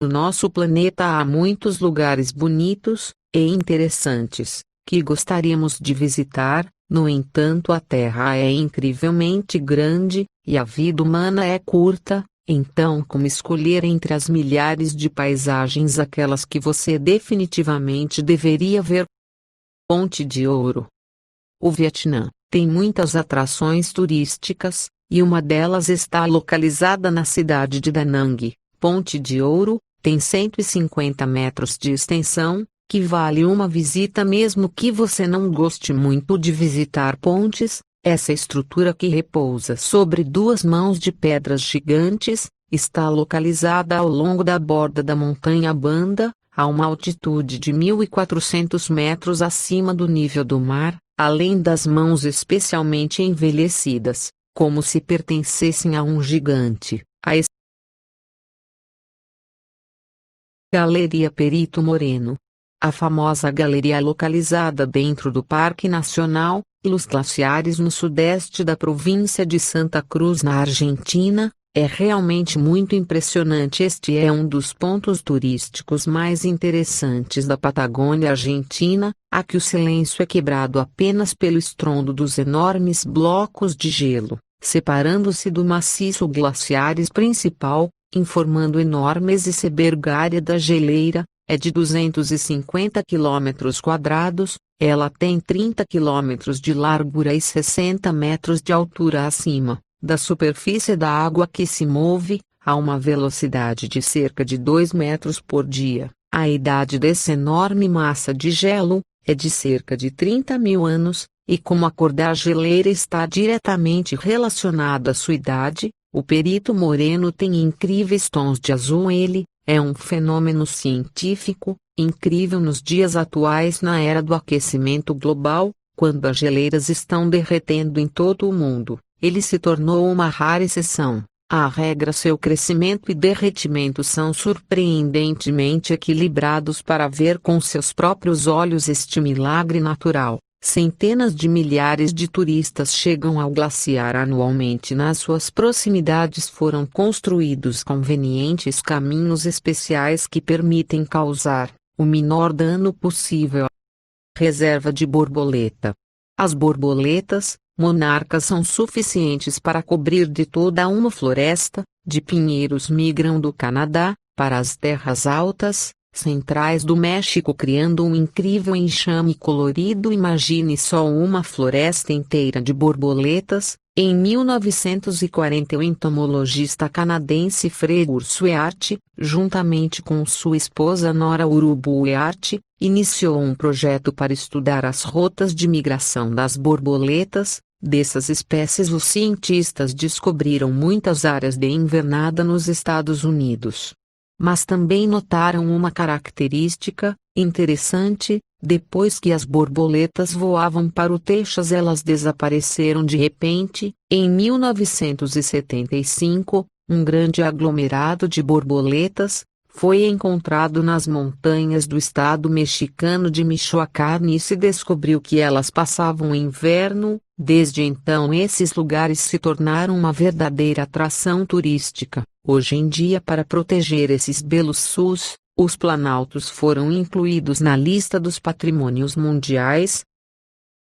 No nosso planeta há muitos lugares bonitos e interessantes que gostaríamos de visitar. No entanto, a Terra é incrivelmente grande e a vida humana é curta. Então, como escolher entre as milhares de paisagens aquelas que você definitivamente deveria ver? Ponte de Ouro. O Vietnã tem muitas atrações turísticas, e uma delas está localizada na cidade de Da Nang. Ponte de Ouro tem 150 metros de extensão, que vale uma visita mesmo que você não goste muito de visitar pontes. Essa estrutura, que repousa sobre duas mãos de pedras gigantes, está localizada ao longo da borda da montanha Banda, a uma altitude de 1.400 metros acima do nível do mar, além das mãos especialmente envelhecidas, como se pertencessem a um gigante. Galeria Perito Moreno. A famosa galeria localizada dentro do Parque Nacional Los Glaciares no sudeste da província de Santa Cruz na Argentina, é realmente muito impressionante. Este é um dos pontos turísticos mais interessantes da Patagônia Argentina. Aqui o silêncio é quebrado apenas pelo estrondo dos enormes blocos de gelo, separando-se do maciço glaciares principal, informando enormes iceberg. Da geleira é de 250 km², ela tem 30 km de largura e 60 metros de altura acima da superfície da água, que se move a uma velocidade de cerca de 2 metros por dia. A idade dessa enorme massa de gelo é de cerca de 30.000 anos, e como a cor da geleira está diretamente relacionada à sua idade, o Perito Moreno tem incríveis tons de azul. Ele é um fenômeno científico incrível nos dias atuais, na era do aquecimento global, quando as geleiras estão derretendo em todo o mundo. Ele se tornou uma rara exceção. A regra: seu crescimento e derretimento são surpreendentemente equilibrados. Para ver com seus próprios olhos este milagre natural, centenas de milhares de turistas chegam ao glaciar anualmente. Nas suas proximidades foram construídos convenientes caminhos especiais que permitem causar o menor dano possível. Reserva de borboleta. As borboletas monarcas são suficientes para cobrir de toda uma floresta de pinheiros. Migram do Canadá para as terras altas centrais do México, criando um incrível enxame colorido. Imagine só uma floresta inteira de borboletas. Em 1940, o entomologista canadense Fred Urquhart, juntamente com sua esposa Nora Urquhart, iniciou um projeto para estudar as rotas de migração das borboletas. Dessas espécies, os cientistas descobriram muitas áreas de invernada nos Estados Unidos. Mas também notaram uma característica interessante: depois que as borboletas voavam para o Texas, elas desapareceram de repente. Em 1975, um grande aglomerado de borboletas foi encontrado nas montanhas do estado mexicano de Michoacán, e se descobriu que elas passavam o inverno. Desde então, esses lugares se tornaram uma verdadeira atração turística. Hoje em dia, para proteger esses belos sus, os planaltos foram incluídos na lista dos patrimônios mundiais.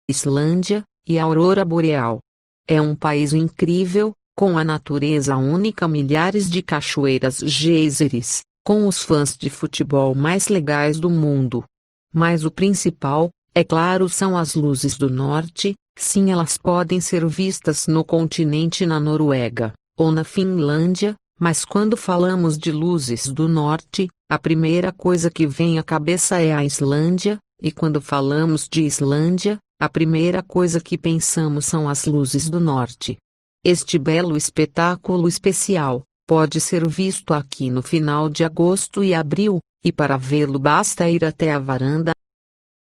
Islândia e a aurora boreal. É um país incrível, com a natureza única, milhares de cachoeiras, geysers, com os fãs de futebol mais legais do mundo. Mas o principal, é claro, são as luzes do norte. Sim, elas podem ser vistas no continente, na Noruega ou na Finlândia. Mas quando falamos de luzes do norte, a primeira coisa que vem à cabeça é a Islândia, e quando falamos de Islândia, a primeira coisa que pensamos são as luzes do norte. Este belo espetáculo especial pode ser visto aqui no final de agosto e abril, e para vê-lo basta ir até a varanda.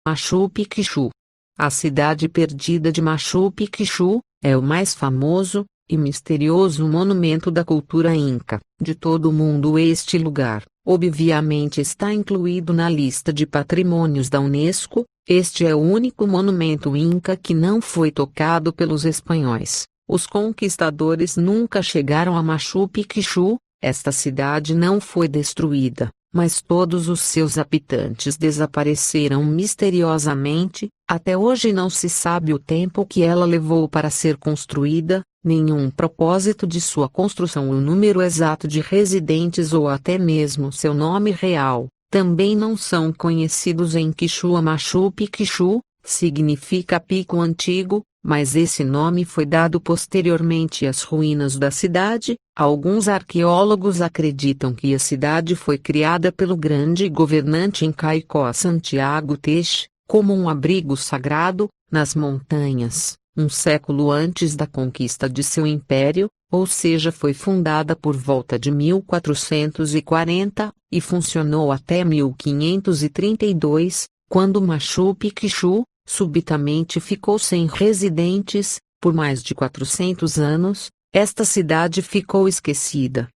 Machu Picchu. A cidade perdida de Machu Picchu é o mais famoso e misterioso monumento da cultura inca de todo o mundo. Este lugar, obviamente, está incluído na lista de patrimônios da Unesco. Este é o único monumento inca que não foi tocado pelos espanhóis. Os conquistadores nunca chegaram a Machu Picchu. Esta cidade não foi destruída, mas todos os seus habitantes desapareceram misteriosamente. Até hoje não se sabe o tempo que ela levou para ser construída, nenhum propósito de sua construção, o número exato de residentes ou até mesmo seu nome real. Também não são conhecidos em Quichua. Machu Picchu significa pico antigo, mas esse nome foi dado posteriormente às ruínas da cidade. Alguns arqueólogos acreditam que a cidade foi criada pelo grande governante incaico Santiago Teche, como um abrigo sagrado, nas montanhas, um século antes da conquista de seu império, ou seja, foi fundada por volta de 1440, e funcionou até 1532, quando Machu Picchu subitamente ficou sem residentes. Por mais de 400 anos, esta cidade ficou esquecida.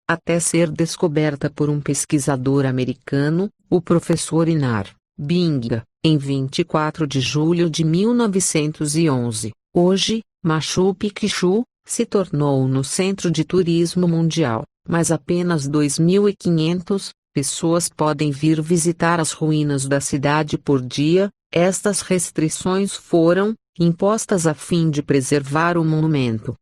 Até ser descoberta por um pesquisador americano, o professor Inar Binga, em 24 de julho de 1911. Hoje, Machu Picchu se tornou no centro de turismo mundial, mas apenas 2.500 pessoas podem vir visitar as ruínas da cidade por dia. Estas restrições foram impostas a fim de preservar o monumento.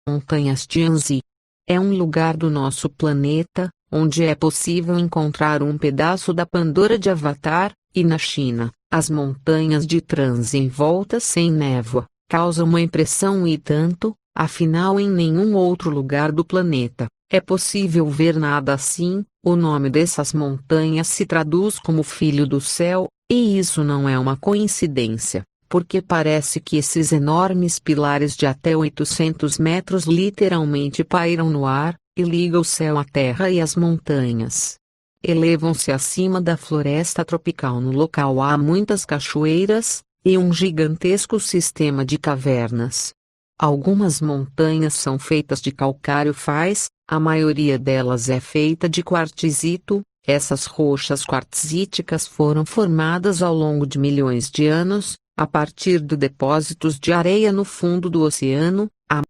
Montanhas Tianzi é um lugar do nosso planeta, onde é possível encontrar um pedaço da Pandora de Avatar, e na China, as montanhas de Transe envoltas sem névoa, causam uma impressão e tanto, afinal em nenhum outro lugar do planeta é possível ver nada assim. O nome dessas montanhas se traduz como Filho do Céu, e isso não é uma coincidência, porque parece que esses enormes pilares de até 800 metros literalmente pairam no ar, e ligam o céu à terra e as montanhas. Elevam-se acima da floresta tropical. No local há muitas cachoeiras, e um gigantesco sistema de cavernas. Algumas montanhas são feitas de calcário faz, a maioria delas é feita de quartzito. Essas rochas quartzíticas foram formadas ao longo de milhões de anos, a partir de depósitos de areia no fundo do oceano. A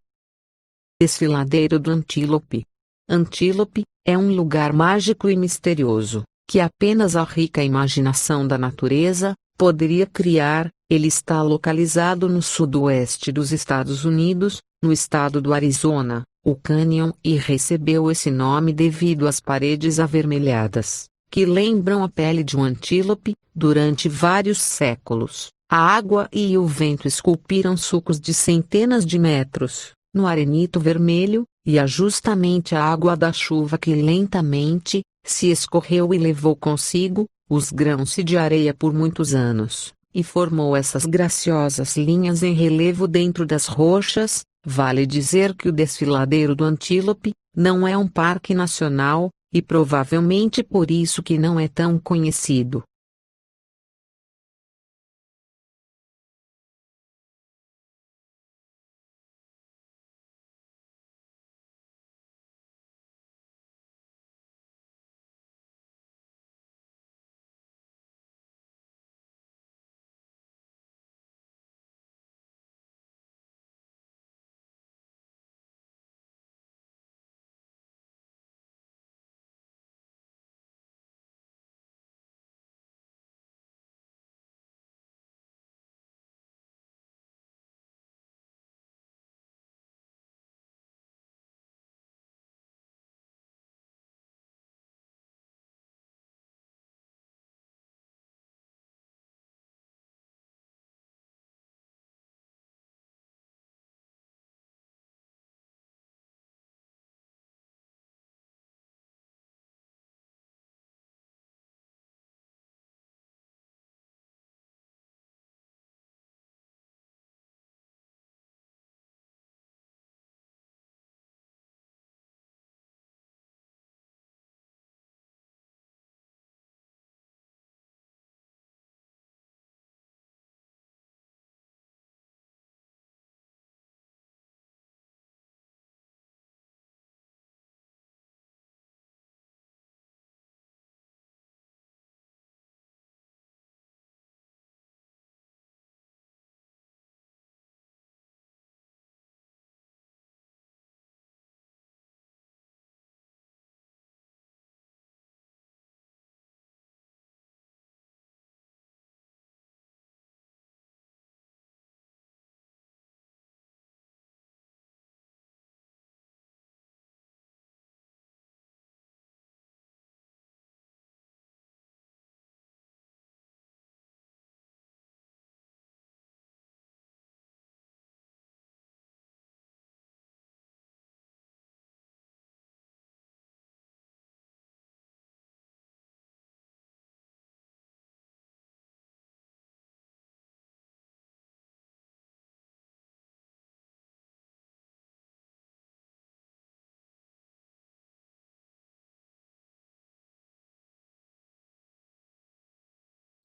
Desfiladeiro do Antílope. Antílope é um lugar mágico e misterioso, que apenas a rica imaginação da natureza poderia criar. Ele está localizado no sudoeste dos Estados Unidos, no estado do Arizona, o Canyon, e recebeu esse nome devido às paredes avermelhadas, que lembram a pele de um antílope. Durante vários séculos, a água e o vento esculpiram sulcos de centenas de metros no arenito vermelho, e é justamente a água da chuva que lentamente se escorreu e levou consigo os grãos de areia por muitos anos, e formou essas graciosas linhas em relevo dentro das rochas. Vale dizer que o Desfiladeiro do Antílope não é um parque nacional, e provavelmente por isso que não é tão conhecido.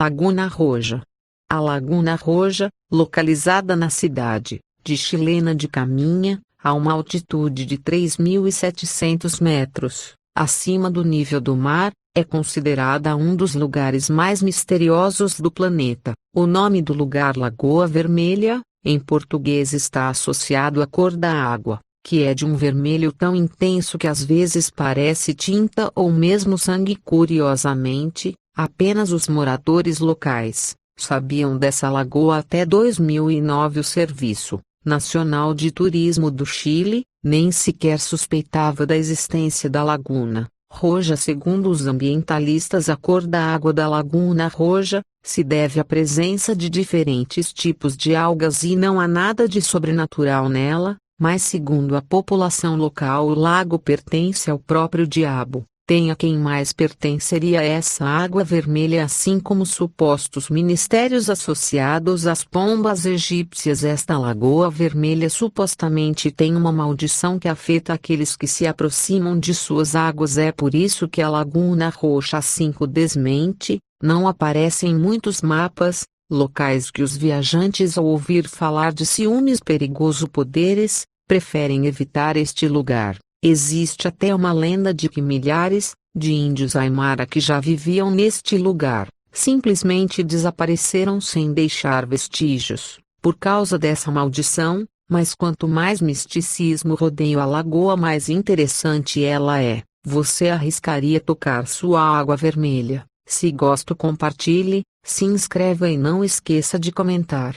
Laguna Roja. A Laguna Roja, localizada na cidade de Chilena de Caminha, a uma altitude de 3.700 metros, acima do nível do mar, é considerada um dos lugares mais misteriosos do planeta. O nome do lugar Lagoa Vermelha, em português, está associado à cor da água, que é de um vermelho tão intenso que às vezes parece tinta ou mesmo sangue. Curiosamente, apenas os moradores locais sabiam dessa lagoa até 2009. O Serviço Nacional de Turismo do Chile nem sequer suspeitava da existência da Laguna Roja. Segundo os ambientalistas, a cor da água da Laguna Roja se deve à presença de diferentes tipos de algas e não há nada de sobrenatural nela, mas segundo a população local o lago pertence ao próprio diabo. Tem a quem mais pertenceria essa água vermelha, assim como supostos ministérios associados às pombas egípcias. Esta lagoa vermelha supostamente tem uma maldição que afeta aqueles que se aproximam de suas águas. É por isso que a Laguna Roja 5 desmente, não aparece em muitos mapas locais que os viajantes, ao ouvir falar de ciúmes perigoso poderes, preferem evitar este lugar. Existe até uma lenda de que milhares de índios Aimara que já viviam neste lugar simplesmente desapareceram sem deixar vestígios por causa dessa maldição, mas quanto mais misticismo rodeia a lagoa, mais interessante ela é. Você arriscaria tocar sua água vermelha? Se gosta, compartilhe, se inscreva e não esqueça de comentar.